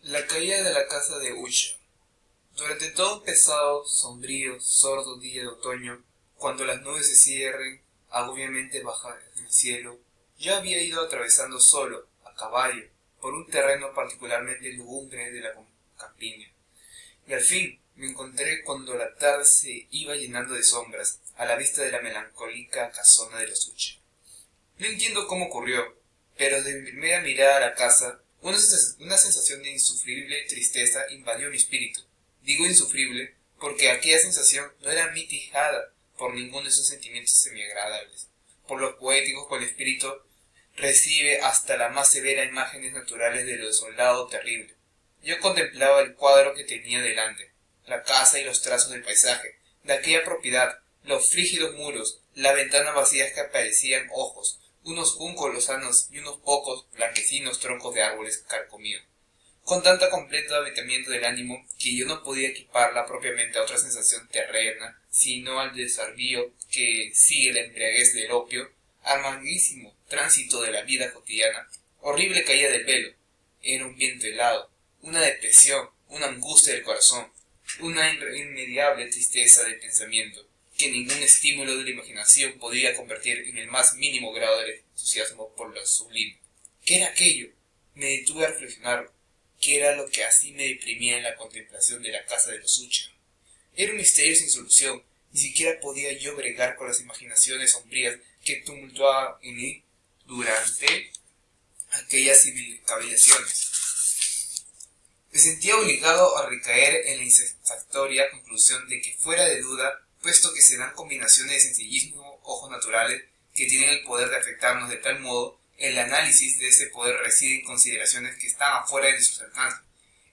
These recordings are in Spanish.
La caída de la casa de Usher. Durante todo un pesado, sombrío, sordo día de otoño, cuando las nubes se cierren agobiamente bajas en el cielo, yo había ido atravesando solo, a caballo, por un terreno particularmente lúgubre de la campiña, y al fin me encontré cuando la tarde se iba llenando de sombras, a la vista de la melancólica casona de los Usher. No entiendo cómo ocurrió, pero de mi primera mirada a la casa, una sensación de insufrible tristeza invadió mi espíritu. Digo insufrible porque aquella sensación no era mitigada por ninguno de esos sentimientos semiagradables, por los poéticos con el espíritu recibe hasta la más severa imágenes naturales de lo desolado terrible. Yo contemplaba el cuadro que tenía delante, la casa y los trazos del paisaje, de aquella propiedad, los frígidos muros, las ventanas vacías que parecían ojos, unos juncos lozanos y unos pocos blanquecinos troncos de árboles carcomidos, con tanto completo habitamiento del ánimo que yo no podía equiparla propiamente a otra sensación terrena, sino al desarvío que sigue la embriaguez del opio, amarguísimo tránsito de la vida cotidiana, horrible caída del velo. Era un viento helado, una depresión, una angustia del corazón, una irremediable tristeza del pensamiento, que ningún estímulo de la imaginación podría convertir en el más mínimo grado de entusiasmo por lo sublime. ¿Qué era aquello? Me detuve a reflexionarlo. ¿Qué era lo que así me deprimía en la contemplación de la casa de los Usher? Era un misterio sin solución. Ni siquiera podía yo bregar con las imaginaciones sombrías que tumultuaban en mí durante aquellas cavilaciones. Me sentía obligado a recaer en la insatisfactoria conclusión de que fuera de duda, puesto que se dan combinaciones de sencillísimos ojos naturales que tienen el poder de afectarnos de tal modo, el análisis de ese poder reside en consideraciones que están fuera de nuestros alcances.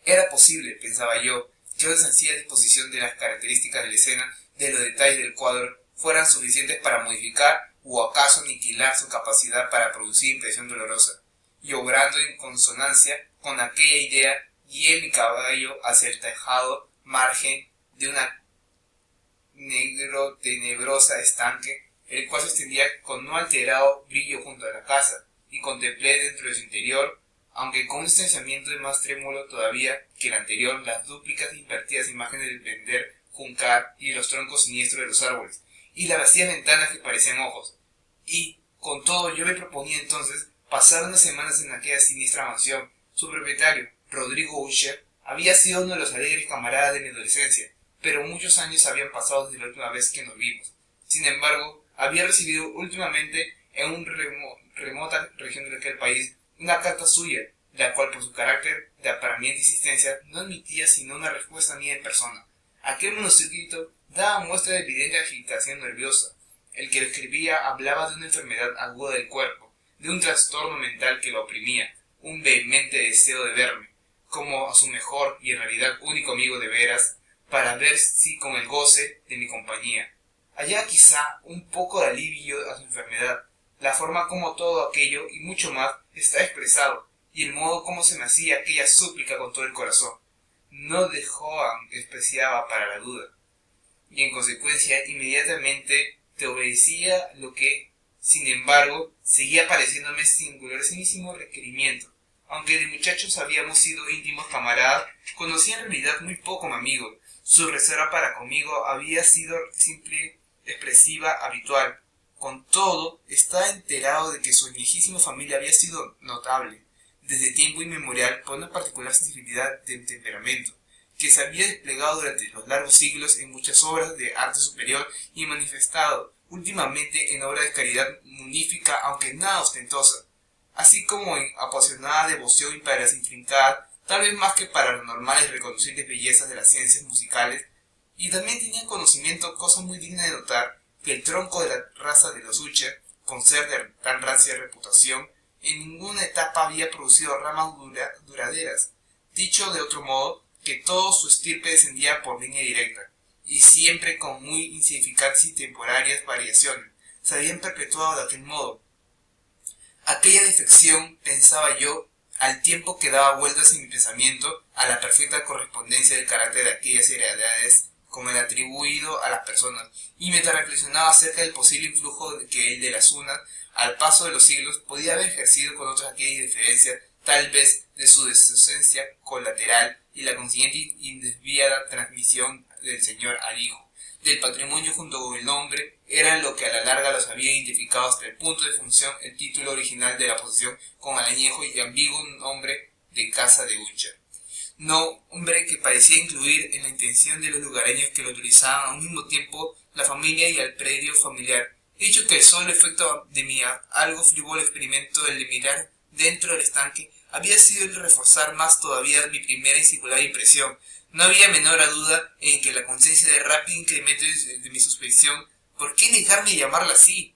Era posible, pensaba yo, que una sencilla disposición de las características de la escena, de los detalles del cuadro, fueran suficientes para modificar o acaso aniquilar su capacidad para producir impresión dolorosa, y obrando en consonancia con aquella idea, guié mi caballo hacia el tejado margen de una tenebrosa estanque, el cual se extendía con no alterado brillo junto a la casa, y contemplé dentro de su interior, aunque con un distanciamiento más trémulo todavía que el anterior, las dúplicas e invertidas imágenes del pender juncar y los troncos siniestros de los árboles, y las vacías ventanas que parecían ojos. Y, con todo, yo me proponía entonces pasar unas semanas en aquella siniestra mansión. Su propietario, Rodrigo Usher, había sido uno de los alegres camaradas de mi adolescencia, pero muchos años habían pasado desde la última vez que nos vimos. Sin embargo, había recibido últimamente en una remota región de aquel país una carta suya, la cual por su carácter de aparente insistencia no admitía sino una respuesta mía en persona. Aquel manuscrito daba muestra de evidente agitación nerviosa. El que lo escribía hablaba de una enfermedad aguda del cuerpo, de un trastorno mental que lo oprimía, un vehemente deseo de verme, como a su mejor y en realidad único amigo de veras, para ver si con el goce de mi compañía hallaba quizá un poco de alivio a su enfermedad, la forma como todo aquello y mucho más está expresado, y el modo como se me hacía aquella súplica con todo el corazón, no dejó despreciaba para la duda, y en consecuencia inmediatamente te obedecía lo que, sin embargo, seguía pareciéndome singularísimo requerimiento. Aunque de muchachos habíamos sido íntimos camaradas, conocía en realidad muy poco a mi amigo. Su reserva para conmigo había sido simple, expresiva, habitual. Con todo, estaba enterado de que su viejísima familia había sido notable, desde tiempo inmemorial, por una particular sensibilidad de temperamento, que se había desplegado durante los largos siglos en muchas obras de arte superior y manifestado últimamente en obras de caridad munífica, aunque nada ostentosa, así como en apasionada devoción y para las intrincadas, tal vez más que para las normales y reconocibles bellezas de las ciencias musicales, y también tenía conocimiento, cosa muy digna de notar, que el tronco de la raza de los Usher, con ser de tan rancia reputación, en ninguna etapa había producido ramas duraderas. Dicho de otro modo, que todo su estirpe descendía por línea directa, y siempre con muy insignificantes y temporarias variaciones, se habían perpetuado de aquel modo. Aquella defección, pensaba yo, al tiempo que daba vueltas en mi pensamiento a la perfecta correspondencia del carácter de aquellas heredades con el atribuido a las personas, y mientras reflexionaba acerca del posible influjo que el de las unas, al paso de los siglos, podía haber ejercido con otras aquella indiferencia tal vez de su desucencia colateral y la consiguiente indesviada transmisión del señor al hijo, del patrimonio junto con el nombre, era lo que a la larga los había identificado hasta el punto de función el título original de la posesión con el añejo y ambiguo nombre de casa de Ucher. Nombre que parecía incluir en la intención de los lugareños que lo utilizaban a un mismo tiempo la familia y el predio familiar. He dicho que el solo efecto de mi algo frívolo experimento, el de mirar dentro del estanque, había sido el reforzar más todavía mi primera y singular impresión. No había menor duda en que la conciencia del rápido incremento de mi suspensión, ¿por qué negarme a llamarla así?,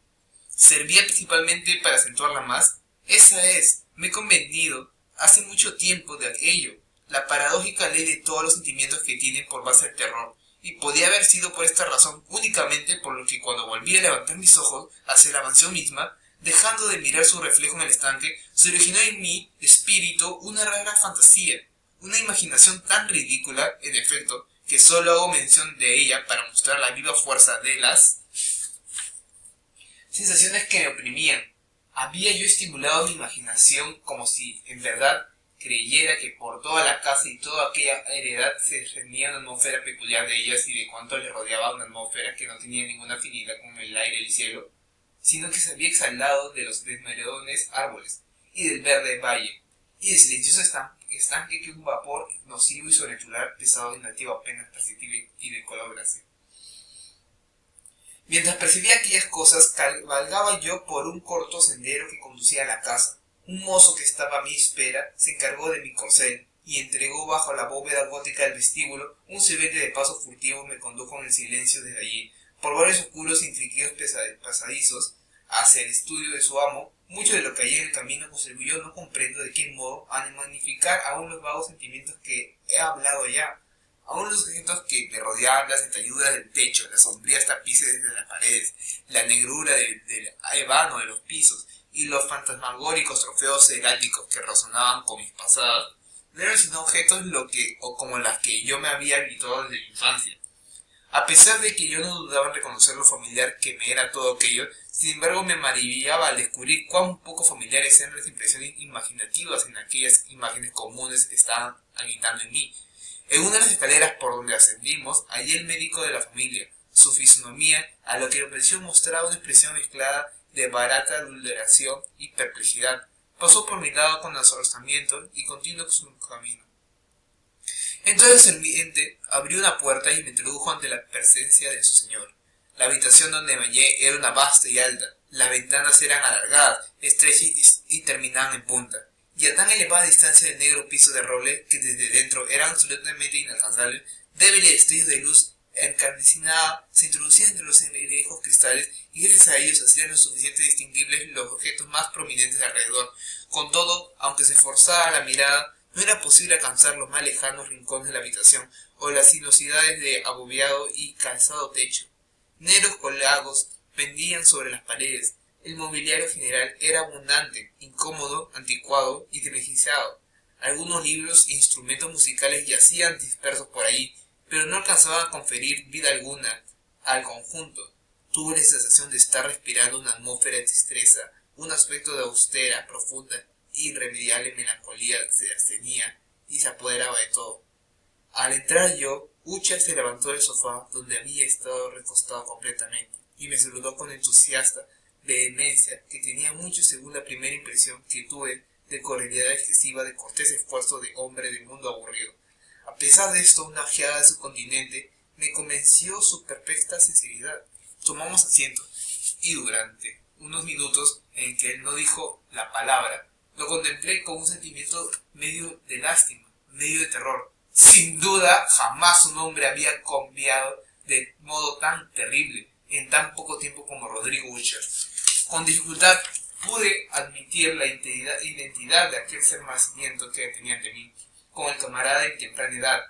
servía principalmente para acentuarla más. Esa es, me he convenido hace mucho tiempo de aquello, la paradójica ley de todos los sentimientos que tienen por base el terror, y podía haber sido por esta razón únicamente por lo que cuando volví a levantar mis ojos hacia la mansión misma, dejando de mirar su reflejo en el estanque, se originó en mi espíritu una rara fantasía, una imaginación tan ridícula, en efecto, que solo hago mención de ella para mostrar la viva fuerza de las sensaciones que me oprimían. Había yo estimulado mi imaginación como si, en verdad, creyera que por toda la casa y toda aquella heredad se discernía una atmósfera peculiar de ellas y de cuanto le rodeaba, una atmósfera que no tenía ninguna afinidad con el aire y el cielo, sino que se había exhalado de los desmeredones árboles y del verde valle, y del silencioso estanque que un vapor nocivo y sobrenatural, pesado y nativo apenas perceptible y de color grácil. Mientras percibía aquellas cosas, cabalgaba yo por un corto sendero que conducía a la casa. Un mozo que estaba a mi espera se encargó de mi corcel y entregó bajo la bóveda gótica del vestíbulo un silbete de pasos furtivos. Me condujo en el silencio desde allí, por varios oscuros e intricados pasadizos, hacia el estudio de su amo. Mucho de lo que hallé en el camino contribuyó, no comprendo de qué modo, a magnificar aún los vagos sentimientos que he hablado ya. Aún los objetos que me rodeaban, las entalludas del techo, las sombrías tapices de las paredes, la negrura del ébano de los pisos y los fantasmagóricos trofeos heráldicos que resonaban con mis pasadas, no eran sino objetos como las que yo me había habituado desde mi infancia. A pesar de que yo no dudaba en reconocer lo familiar que me era todo aquello, sin embargo me maravillaba al descubrir cuán poco familiares eran las impresiones imaginativas en aquellas imágenes comunes que estaban habitando en mí. En una de las escaleras por donde ascendimos, hallé el médico de la familia. Su fisonomía, a lo que me pareció, mostraba una expresión mezclada de barata adulación y perplejidad. Pasó por mi lado con azoramiento y continuó su camino. Entonces el vidente abrió una puerta y me introdujo ante la presencia de su señor. La habitación donde me hallé era una vasta y alta. Las ventanas eran alargadas, estrechas y terminaban en punta, y a tan elevada distancia del negro piso de roble que desde dentro eran absolutamente inalcanzables. Débiles destellos de luz encarnicinada se introducían entre los enrejos cristales, y gracias a ellos hacían lo suficiente distinguibles los objetos más prominentes de alrededor. Con todo, aunque se forzara la mirada, no era posible alcanzar los más lejanos rincones de la habitación o las sinuosidades de abovedado y calzado techo. Negros colgajos pendían sobre las paredes. El mobiliario general era abundante, incómodo, anticuado y desvencijado. Algunos libros e instrumentos musicales yacían dispersos por ahí, pero no alcanzaban a conferir vida alguna al conjunto. Tuve la sensación de estar respirando una atmósfera de tristeza, un aspecto de austera, profunda, irremediable melancolía se abstenía y se apoderaba de todo. Al entrar yo, Ucher se levantó del sofá donde había estado recostado completamente y me saludó con entusiasta vehemencia que tenía mucho según la primera impresión que tuve de cordialidad excesiva, de cortés esfuerzo de hombre del mundo aburrido. A pesar de esto, una ojeada de su continente me convenció su perfecta sinceridad. Tomamos asiento y durante unos minutos en que él no dijo la palabra, lo contemplé con un sentimiento medio de lástima, medio de terror. Sin duda, jamás un hombre había cambiado de modo tan terrible en tan poco tiempo como Rodrigo Ucher. Con dificultad pude admitir la identidad de aquel ser maciliento que tenía ante mí, con el camarada en temprana edad,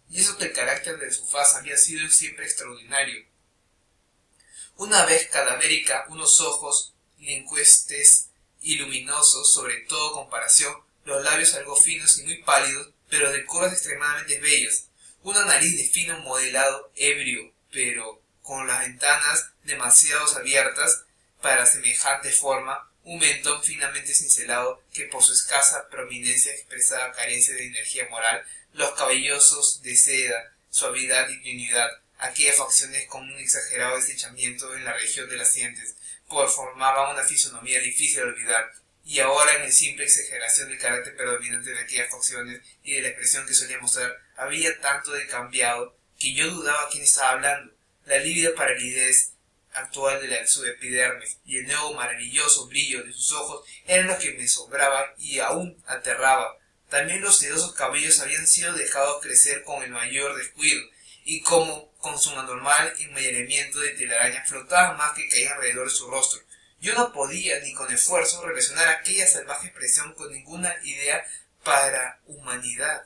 y eso que el carácter de su faz había sido siempre extraordinario. Una vez cadavérica, unos ojos lincuestes y luminosos, sobre todo comparación, los labios algo finos y muy pálidos, pero de curvas extremadamente bellas, una nariz de fino modelado ebrio, pero con las ventanas demasiado abiertas para semejante forma, un mentón finamente cincelado que por su escasa prominencia expresaba carencia de energía moral, los cabellosos de seda, suavidad y dignidad, aquellas facciones con un exagerado deslizamiento en la región de las sientes, formaban una fisonomía difícil de olvidar, y ahora en la simple exageración del carácter predominante de aquellas facciones y de la expresión que solía mostrar, había tanto de cambiado que yo dudaba quién estaba hablando. La lívida palidez actual de su epidermis y el nuevo maravilloso brillo de sus ojos eran los que me sobraban y aún aterraba. También los sedosos cabellos habían sido dejados crecer con el mayor descuido, y como con su anormal enmayeramiento de telaraña flotaban más que caían alrededor de su rostro. Yo no podía, ni con esfuerzo, relacionar aquella salvaje expresión con ninguna idea para humanidad.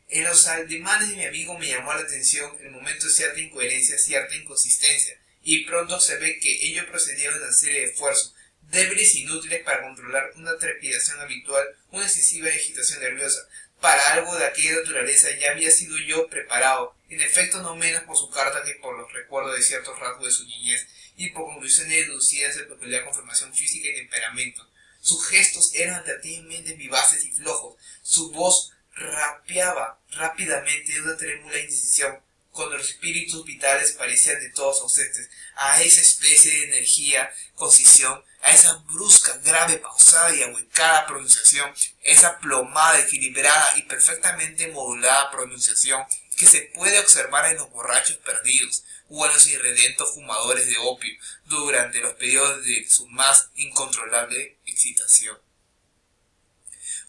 En los ademanes de mi amigo me llamó la atención el momento de cierta incoherencia, cierta inconsistencia, y pronto observé que ello procedía de una serie de esfuerzos, débiles e inútiles para controlar una trepidación habitual, una excesiva agitación nerviosa. Para algo de aquella naturaleza ya había sido yo preparado, en efecto no menos por su carta que por los recuerdos de ciertos rasgos de su niñez, y por conclusiones deducidas de peculiar conformación física y temperamento. Sus gestos eran relativamente vivaces y flojos, su voz rapeaba rápidamente de una trémula indecisión, cuando los espíritus vitales parecían de todos ausentes, a esa especie de energía, concisión, a esa brusca, grave, pausada y ahuecada pronunciación, esa plomada, equilibrada y perfectamente modulada pronunciación que se puede observar en los borrachos perdidos o en los irredentos fumadores de opio durante los periodos de su más incontrolable excitación.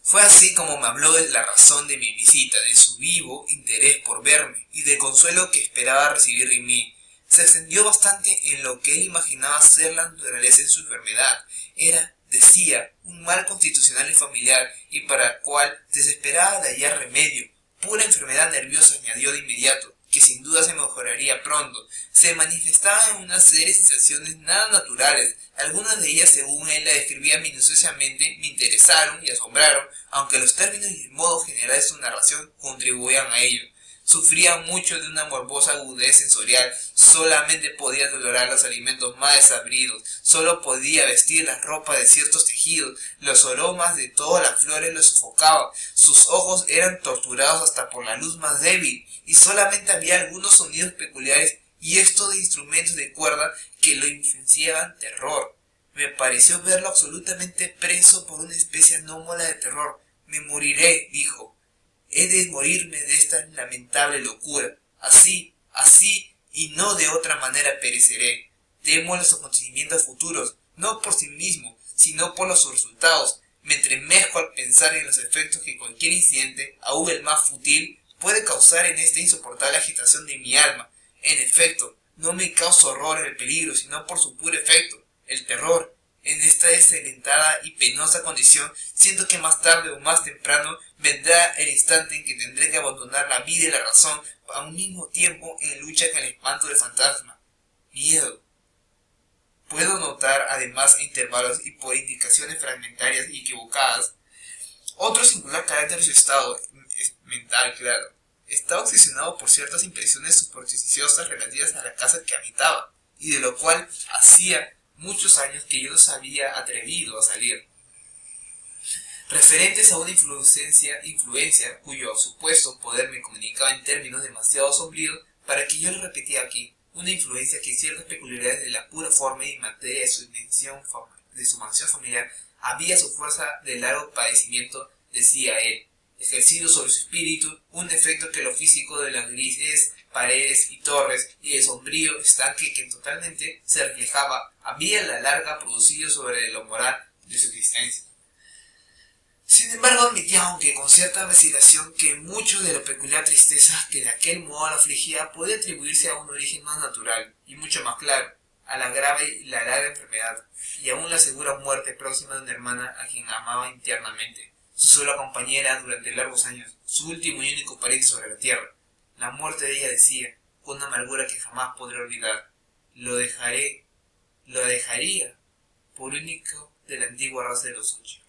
Fue así como me habló de la razón de mi visita, de su vivo interés por verme y del consuelo que esperaba recibir de mí. Se extendió bastante en lo que él imaginaba ser la naturaleza de su enfermedad. Era, decía, un mal constitucional y familiar, y para el cual desesperaba de hallar remedio. Pura enfermedad nerviosa, añadió de inmediato, que sin duda se mejoraría pronto. Se manifestaba en una serie de sensaciones nada naturales. Algunas de ellas, según él la describía minuciosamente, me interesaron y asombraron, aunque los términos y el modo general de su narración contribuían a ello. Sufría mucho de una morbosa agudez sensorial, solamente podía tolerar los alimentos más desabridos, solo podía vestir las ropas de ciertos tejidos, los aromas de todas las flores lo sofocaban, sus ojos eran torturados hasta por la luz más débil, y solamente había algunos sonidos peculiares y estos de instrumentos de cuerda que lo influenciaban terror. Me pareció verlo absolutamente preso por una especie anómala de terror. Me moriré, dijo. He de morirme de esta lamentable locura. Así, y no de otra manera pereceré. Temo los acontecimientos futuros, no por sí mismo, sino por los resultados. Me entremezco al pensar en los efectos que cualquier incidente, aun el más fútil, puede causar en esta insoportable agitación de mi alma. En efecto, no me causa horror el peligro, sino por su puro efecto, el terror. En esta desalentada y penosa condición, siento que más tarde o más temprano vendrá el instante en que tendré que abandonar la vida y la razón a un mismo tiempo en lucha con el espanto del fantasma. Miedo. Puedo notar, además, a intervalos y por indicaciones fragmentarias y equivocadas, otro singular carácter de su estado mental, claro. Estaba obsesionado por ciertas impresiones supersticiosas relativas a la casa que habitaba, y de lo cual hacía muchos años que yo no se había atrevido a salir, referentes a una influencia cuyo supuesto poder me comunicaba en términos demasiado sombríos para que yo lo repetía aquí, una influencia que ciertas peculiaridades de la pura forma y materia de su mansión familiar había su fuerza de largo padecimiento, decía él, ejercido sobre su espíritu, un efecto que lo físico de las grises paredes y torres y el sombrío estanque que totalmente se reflejaba, había a la larga producido sobre lo moral de su existencia. Sin embargo, admitía, aunque con cierta vacilación, que mucho de la peculiar tristeza que de aquel modo lo afligía podía atribuirse a un origen más natural y mucho más claro, a la grave y la larga enfermedad, y aún la segura muerte próxima de una hermana a quien amaba internamente, su sola compañera durante largos años, su último y único pariente sobre la tierra. La muerte de ella, decía, con una amargura que jamás podré olvidar. Lo dejaría, por único de la antigua raza de los Ocho.